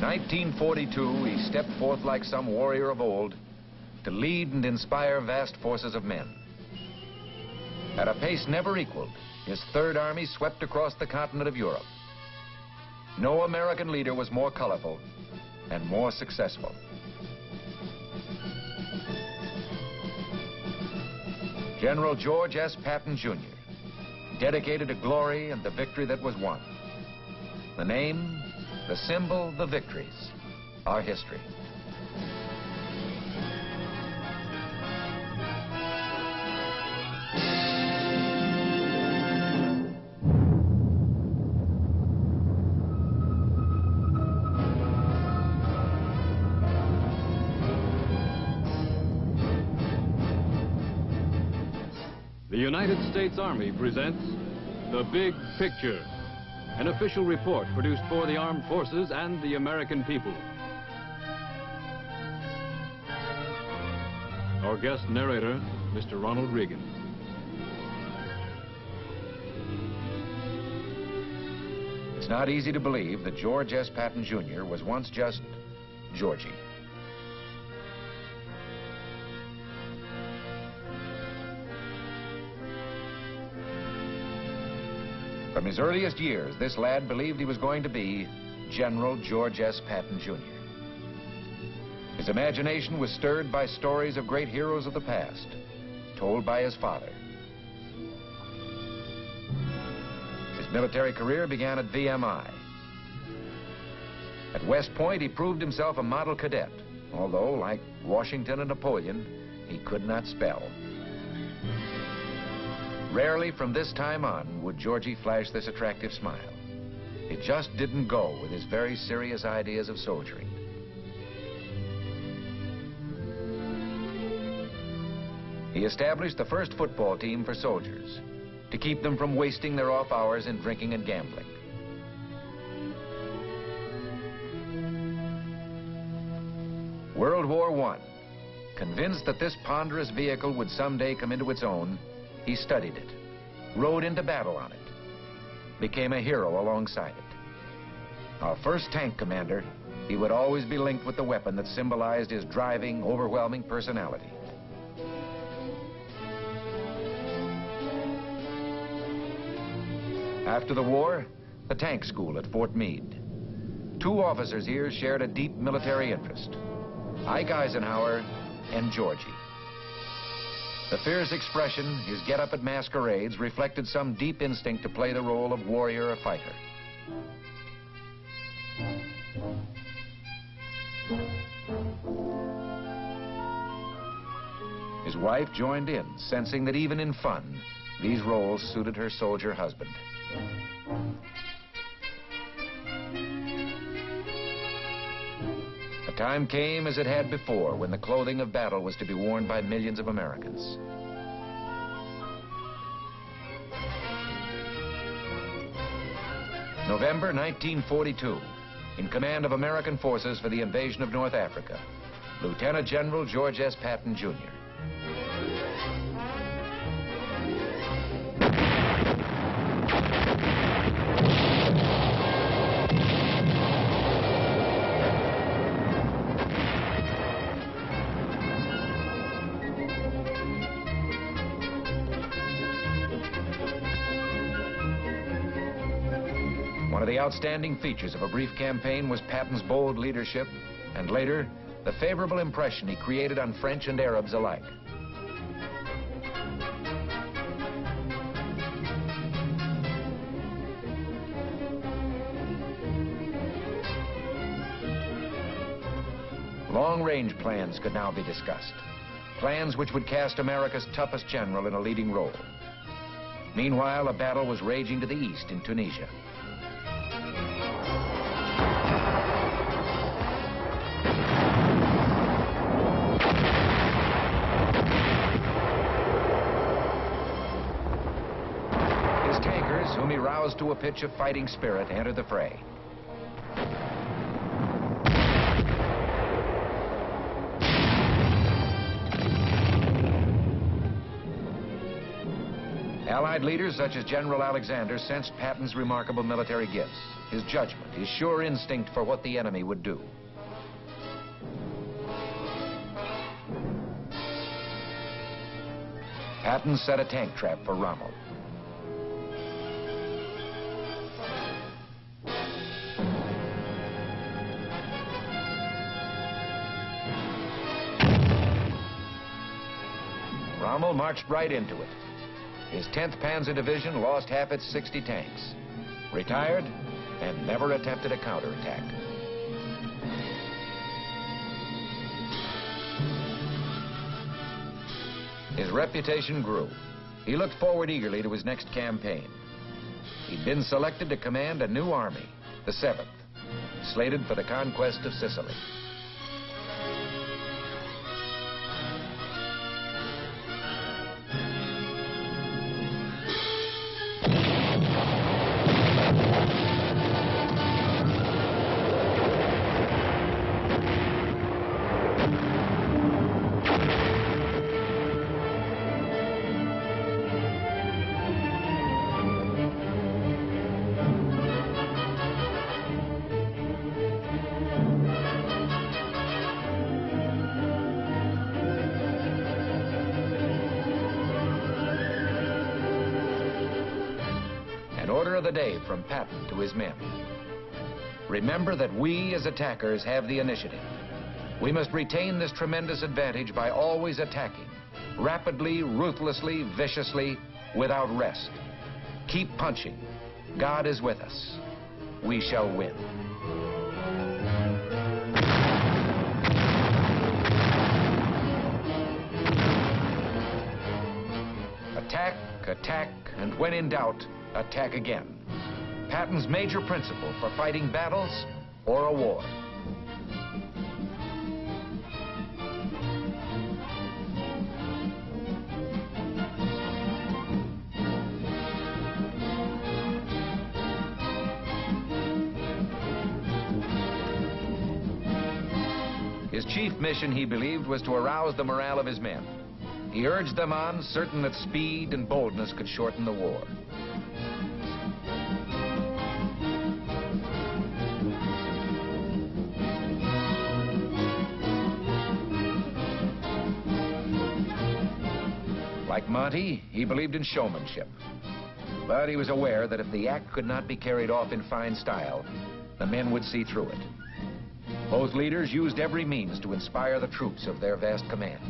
1942, he stepped forth like some warrior of old to lead and inspire vast forces of men. At a pace never equaled, his Third Army swept across the continent of Europe. No American leader was more colorful and more successful. General George S. Patton, Jr., dedicated to glory and the victory that was won. The name, the symbol, the victories, our history. The United States Army presents The Big Picture, an official report produced for the armed forces and the American people. Our guest narrator, Mr. Ronald Reagan. It's not easy to believe that George S. Patton, Jr. was once just Georgie. From his earliest years, this lad believed he was going to be General George S. Patton, Jr. His imagination was stirred by stories of great heroes of the past, told by his father. His military career began at VMI. At West Point, he proved himself a model cadet, although, like Washington and Napoleon, he could not spell. Rarely from this time on would Georgie flash this attractive smile. It just didn't go with his very serious ideas of soldiering. He established the first football team for soldiers to keep them from wasting their off hours in drinking and gambling. World War I. Convinced that this ponderous vehicle would someday come into its own, he studied it, rode into battle on it, became a hero alongside it. Our first tank commander, he would always be linked with the weapon that symbolized his driving, overwhelming personality. After the war, the tank school at Fort Meade. Two officers here shared a deep military interest, Ike Eisenhower and Georgie. The fierce expression, his get-up at masquerades, reflected some deep instinct to play the role of warrior or fighter. His wife joined in, sensing that even in fun, these roles suited her soldier husband. The time came, as it had before, when the clothing of battle was to be worn by millions of Americans. November 1942, in command of American forces for the invasion of North Africa, Lieutenant General George S. Patton, Jr. One of the outstanding features of a brief campaign was Patton's bold leadership, and later, the favorable impression he created on French and Arabs alike. Long-range plans could now be discussed. Plans which would cast America's toughest general in a leading role. Meanwhile, a battle was raging to the east in Tunisia. Whom he roused to a pitch of fighting spirit, entered the fray. Allied leaders such as General Alexander sensed Patton's remarkable military gifts, his judgment, his sure instinct for what the enemy would do. Patton set a tank trap for Rommel. Rommel marched right into it. His 10th Panzer Division lost half its 60 tanks, retired, and never attempted a counterattack. His reputation grew. He looked forward eagerly to his next campaign. He'd been selected to command a new army, the 7th, slated for the conquest of Sicily. Order of the day from Patton to his men. Remember that we as attackers have the initiative. We must retain this tremendous advantage by always attacking, rapidly, ruthlessly, viciously, without rest. Keep punching. God is with us. We shall win. Attack, attack, and when in doubt, attack again. Patton's major principle for fighting battles or a war. His chief mission, he believed, was to arouse the morale of his men. He urged them on, certain that speed and boldness could shorten the war. Like Monty, he believed in showmanship. But he was aware that if the act could not be carried off in fine style, the men would see through it. Both leaders used every means to inspire the troops of their vast command.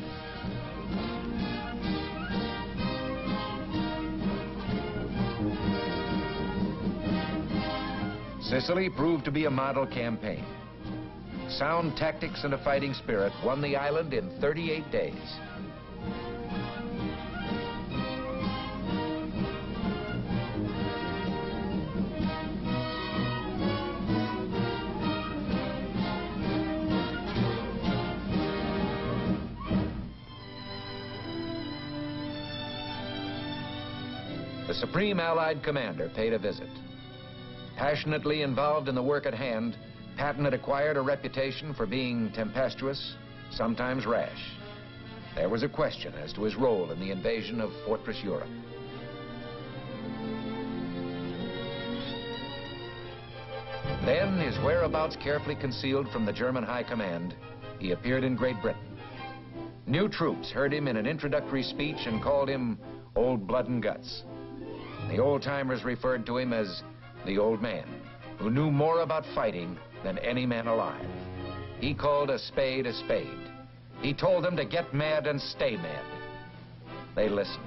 Sicily proved to be a model campaign. Sound tactics and a fighting spirit won the island in 38 days. The Supreme Allied Commander paid a visit. Passionately involved in the work at hand, Patton had acquired a reputation for being tempestuous, sometimes rash. There was a question as to his role in the invasion of Fortress Europe. Then, his whereabouts carefully concealed from the German High Command, he appeared in Great Britain. New troops heard him in an introductory speech and called him Old Blood and Guts. The old-timers referred to him as the Old Man, who knew more about fighting than any man alive. He called a spade a spade. He told them to get mad and stay mad. They listened.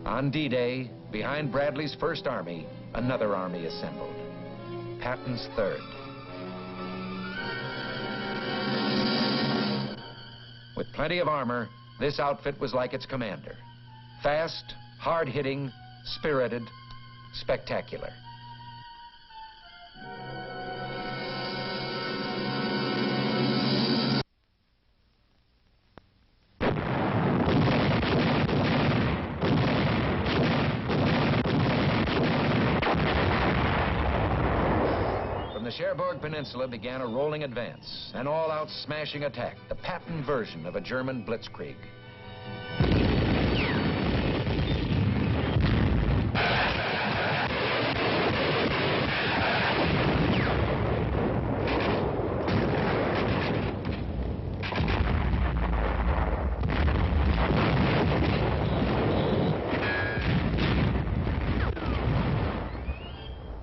On D-Day, behind Bradley's First Army, another army assembled. Patton's Third. With plenty of armor, this outfit was like its commander. Fast, hard-hitting, spirited, spectacular. the Cherbourg Peninsula began a rolling advance, an all-out smashing attack, the Patton version of a German blitzkrieg.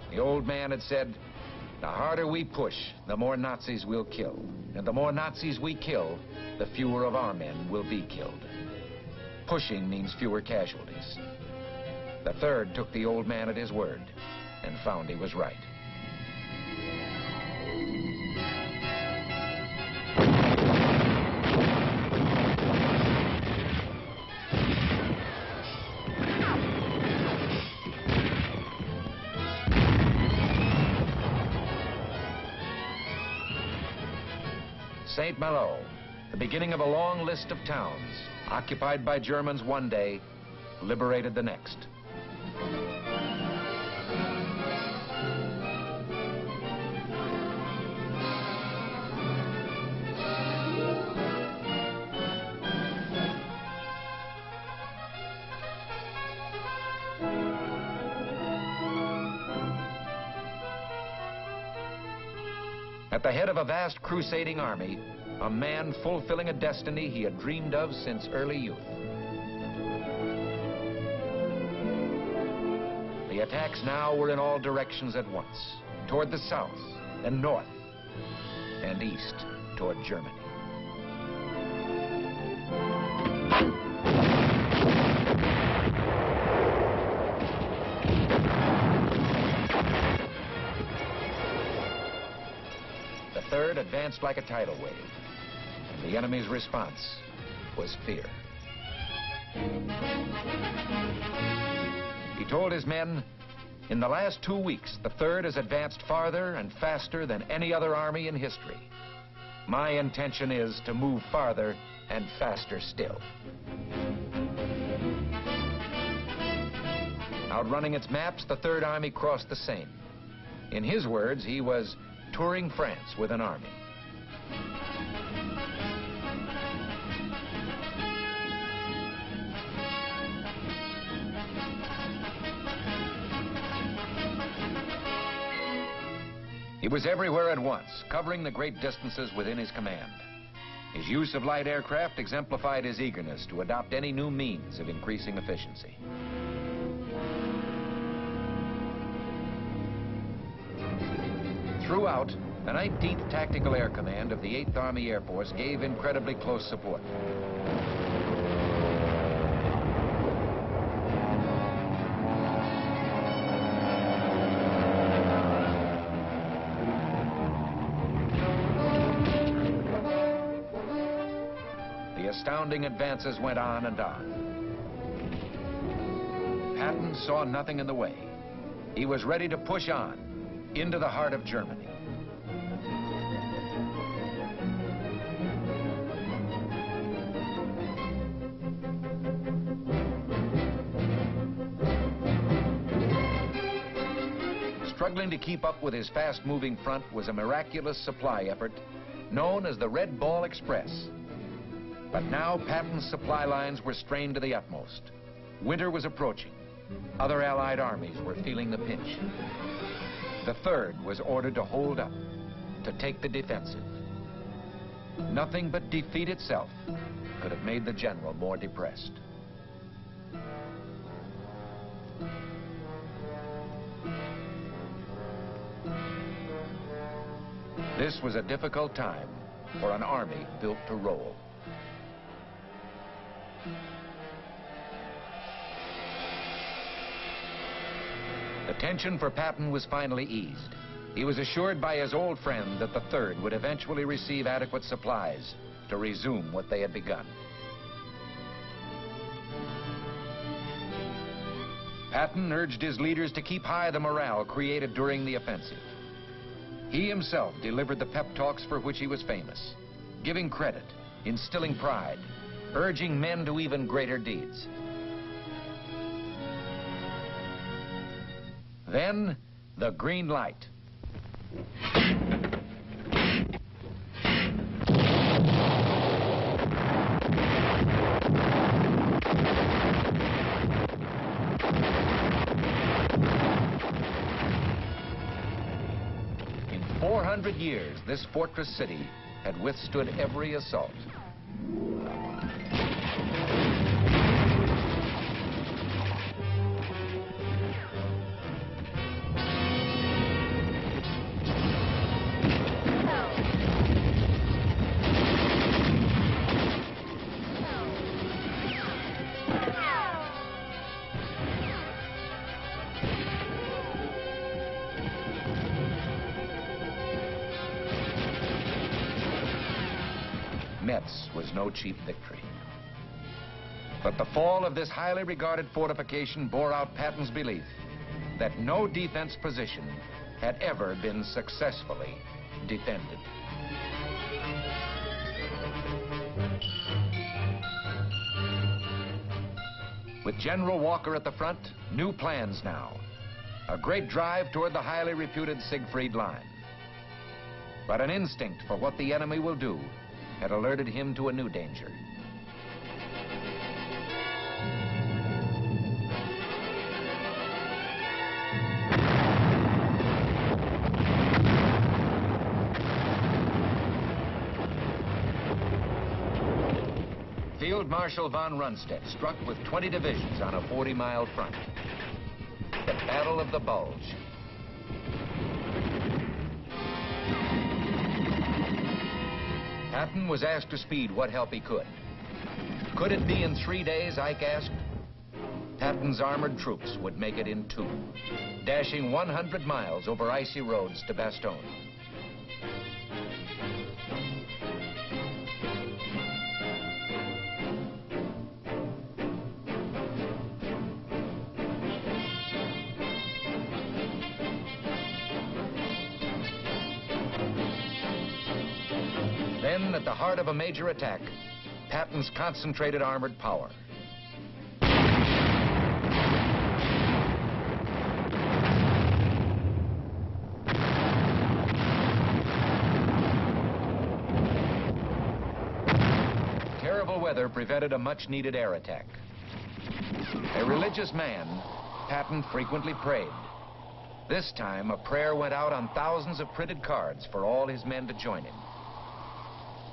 The old man had said, the harder we push, the more Nazis we'll kill. And the more Nazis we kill, the fewer of our men will be killed. Pushing means fewer casualties. The 3rd took the old man at his word and found he was right. St. Malo, the beginning of a long list of towns, occupied by Germans one day, liberated the next. At the head of a vast crusading army, a man fulfilling a destiny he had dreamed of since early youth. The attacks now were in all directions at once, toward the south and north, and east toward Germany. The 3rd advanced like a tidal wave, and the enemy's response was fear. He told his men, in the last 2 weeks, the 3rd has advanced farther and faster than any other army in history. My intention is to move farther and faster still. Outrunning its maps, the 3rd Army crossed the Seine. In his words, he was touring France with an army. He was everywhere at once, covering the great distances within his command. His use of light aircraft exemplified his eagerness to adopt any new means of increasing efficiency. Throughout, the 19th Tactical Air Command of the 8th Army Air Force gave incredibly close support. The astounding advances went on and on. Patton saw nothing in the way. He was ready to push on into the heart of Germany. Struggling to keep up with his fast-moving front was a miraculous supply effort known as the Red Ball Express. But now Patton's supply lines were strained to the utmost. Winter was approaching. Other Allied armies were feeling the pinch. The 3rd was ordered to hold up, to take the defensive. Nothing but defeat itself could have made the general more depressed. This was a difficult time for an army built to roll. The tension for Patton was finally eased. He was assured by his old friend that the 3rd would eventually receive adequate supplies to resume what they had begun. Patton urged his leaders to keep high the morale created during the offensive. He himself delivered the pep talks for which he was famous, giving credit, instilling pride, urging men to even greater deeds. Then, the green light. In 400 years, this fortress city had withstood every assault. Metz was no cheap victory. But the fall of this highly regarded fortification bore out Patton's belief that no defense position had ever been successfully defended. With General Walker at the front, new plans now. A great drive toward the highly reputed Siegfried Line. But an instinct for what the enemy will do had alerted him to a new danger. Field Marshal von Rundstedt struck with 20 divisions on a 40-mile front. The Battle of the Bulge. Patton was asked to speed what help he could. Could it be in 3 days, Ike asked? Patton's armored troops would make it in 2, dashing 100 miles over icy roads to Bastogne. Then, at the heart of a major attack, Patton's concentrated armored power. Terrible weather prevented a much-needed air attack. A religious man, Patton frequently prayed. This time, a prayer went out on thousands of printed cards for all his men to join in.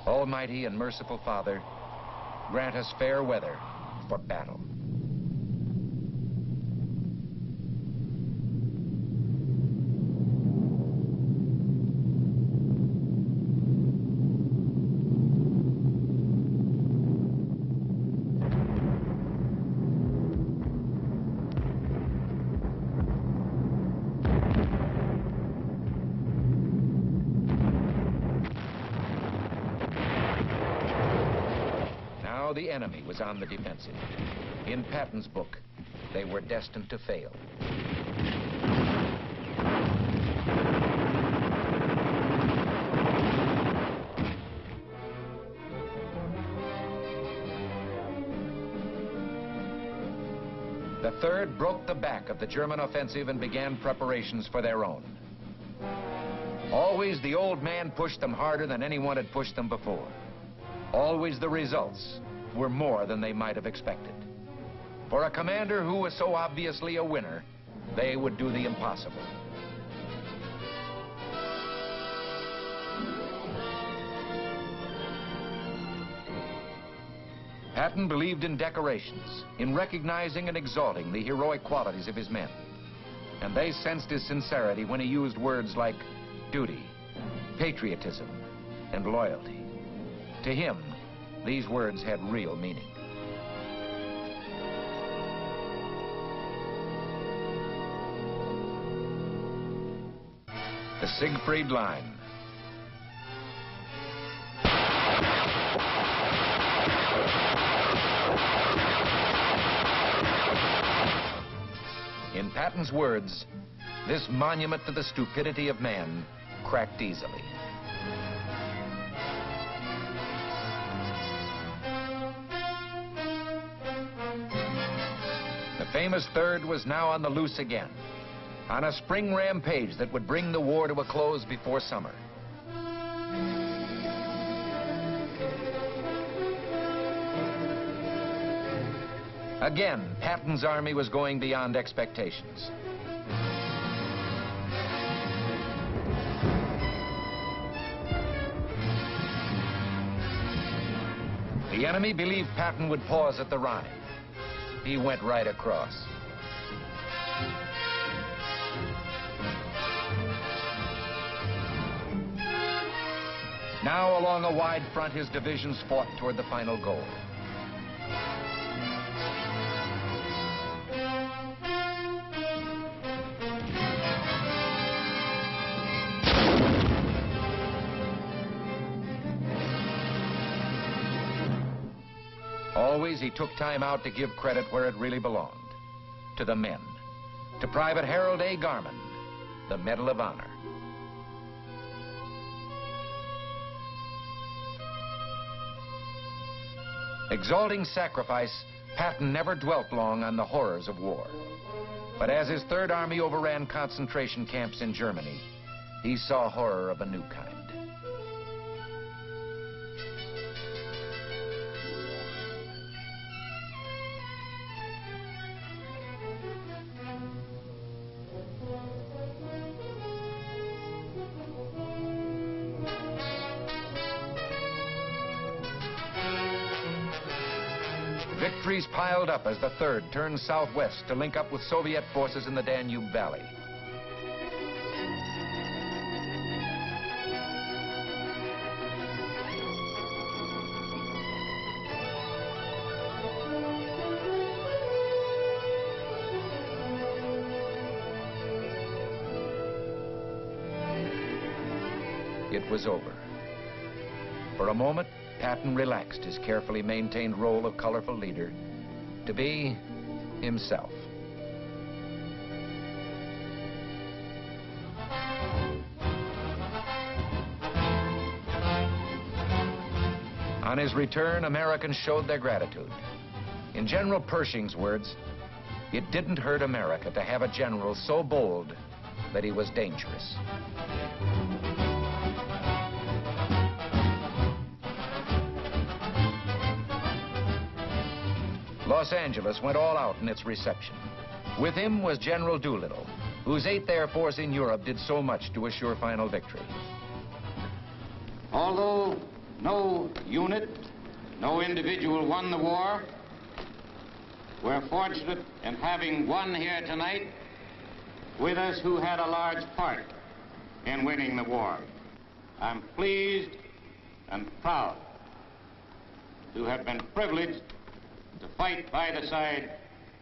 Almighty and merciful Father, grant us fair weather for battle. The enemy was on the defensive. In Patton's book, they were destined to fail. The 3rd broke the back of the German offensive and began preparations for their own. Always the old man pushed them harder than anyone had pushed them before. Always the results were more than they might have expected. For a commander who was so obviously a winner, they would do the impossible. Patton believed in decorations, in recognizing and exalting the heroic qualities of his men. And they sensed his sincerity when he used words like duty, patriotism, and loyalty. To him, these words had real meaning. The Siegfried Line. In Patton's words, this monument to the stupidity of man cracked easily. The famous 3rd was now on the loose again. on a spring rampage that would bring the war to a close before summer. Again, Patton's army was going beyond expectations. The enemy believed Patton would pause at the Rhine. He went right across. Now, along a wide front, his divisions fought toward the final goal. Always, he took time out to give credit where it really belonged, to the men, to Private Harold A. Garman, the Medal of Honor. Exalting sacrifice, Patton never dwelt long on the horrors of war. But as his Third Army overran concentration camps in Germany, he saw horror of a new kind. Victories piled up as the Third turned southwest to link up with Soviet forces in the Danube Valley. It was over. For a moment, Patton relaxed his carefully maintained role of colorful leader to be himself. On his return, Americans showed their gratitude. In General Pershing's words, it didn't hurt America to have a general so bold that he was dangerous. Los Angeles went all out in its reception. With him was General Doolittle, whose 8th Air Force in Europe did so much to assure final victory. Although no unit, no individual won the war, we're fortunate in having one here tonight with us who had a large part in winning the war. I'm pleased and proud to have been privileged to fight by the side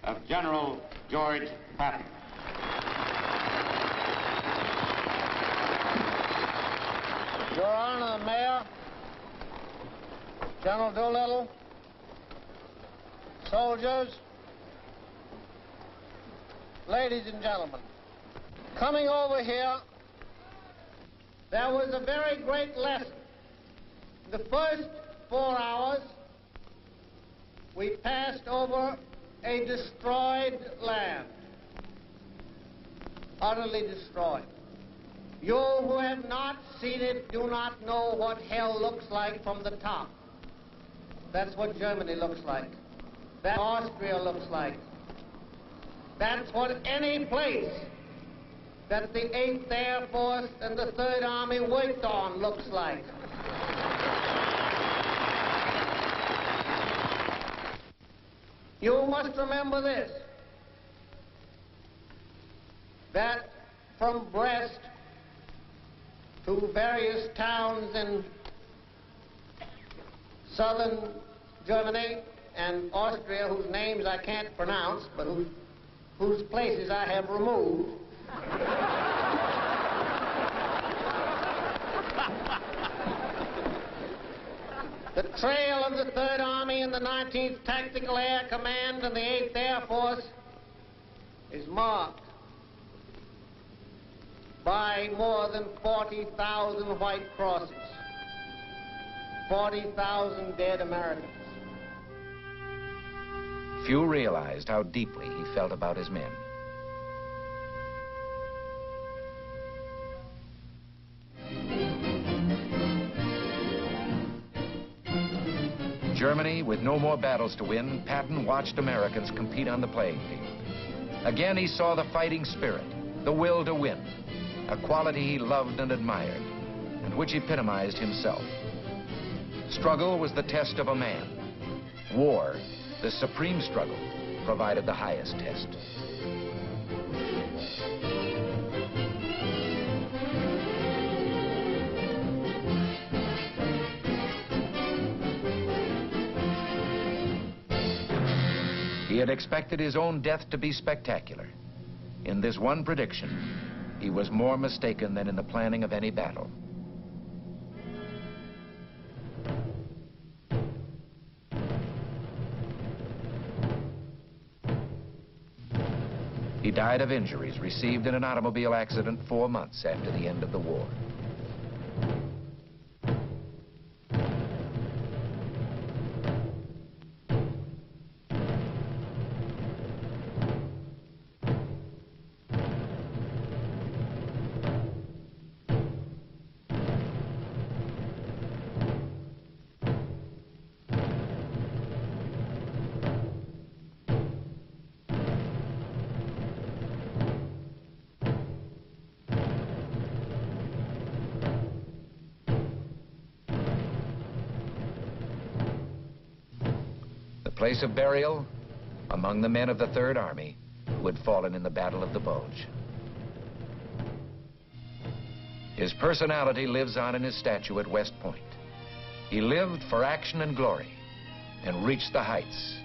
of General George Patton. Your Honor, the Mayor, General Doolittle, soldiers, ladies and gentlemen, coming over here, there was a very great lesson. The first 4 hours, we passed over a destroyed land, utterly destroyed. You who have not seen it do not know what hell looks like from the top. That's what Germany looks like. That's what Austria looks like. That's what any place that the 8th Air Force and the 3rd Army worked on looks like. You must remember this, that from Brest to various towns in southern Germany and Austria, whose names I can't pronounce, but whose places I have removed, the trail of the 3rd Army and the 19th Tactical Air Command and the 8th Air Force is marked by more than 40,000 white crosses, 40,000 dead Americans. Few realized how deeply he felt about his men. In Germany, with no more battles to win, Patton watched Americans compete on the playing field. Again, he saw the fighting spirit, the will to win, a quality he loved and admired, and which epitomized himself. Struggle was the test of a man. War, the supreme struggle, provided the highest test. He had expected his own death to be spectacular. In this one prediction, he was more mistaken than in the planning of any battle. He died of injuries received in an automobile accident 4 months after the end of the war. Place of burial among the men of the Third Army who had fallen in the Battle of the Bulge. His personality lives on in his statue at West Point. He lived for action and glory and reached the heights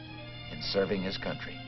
in serving his country.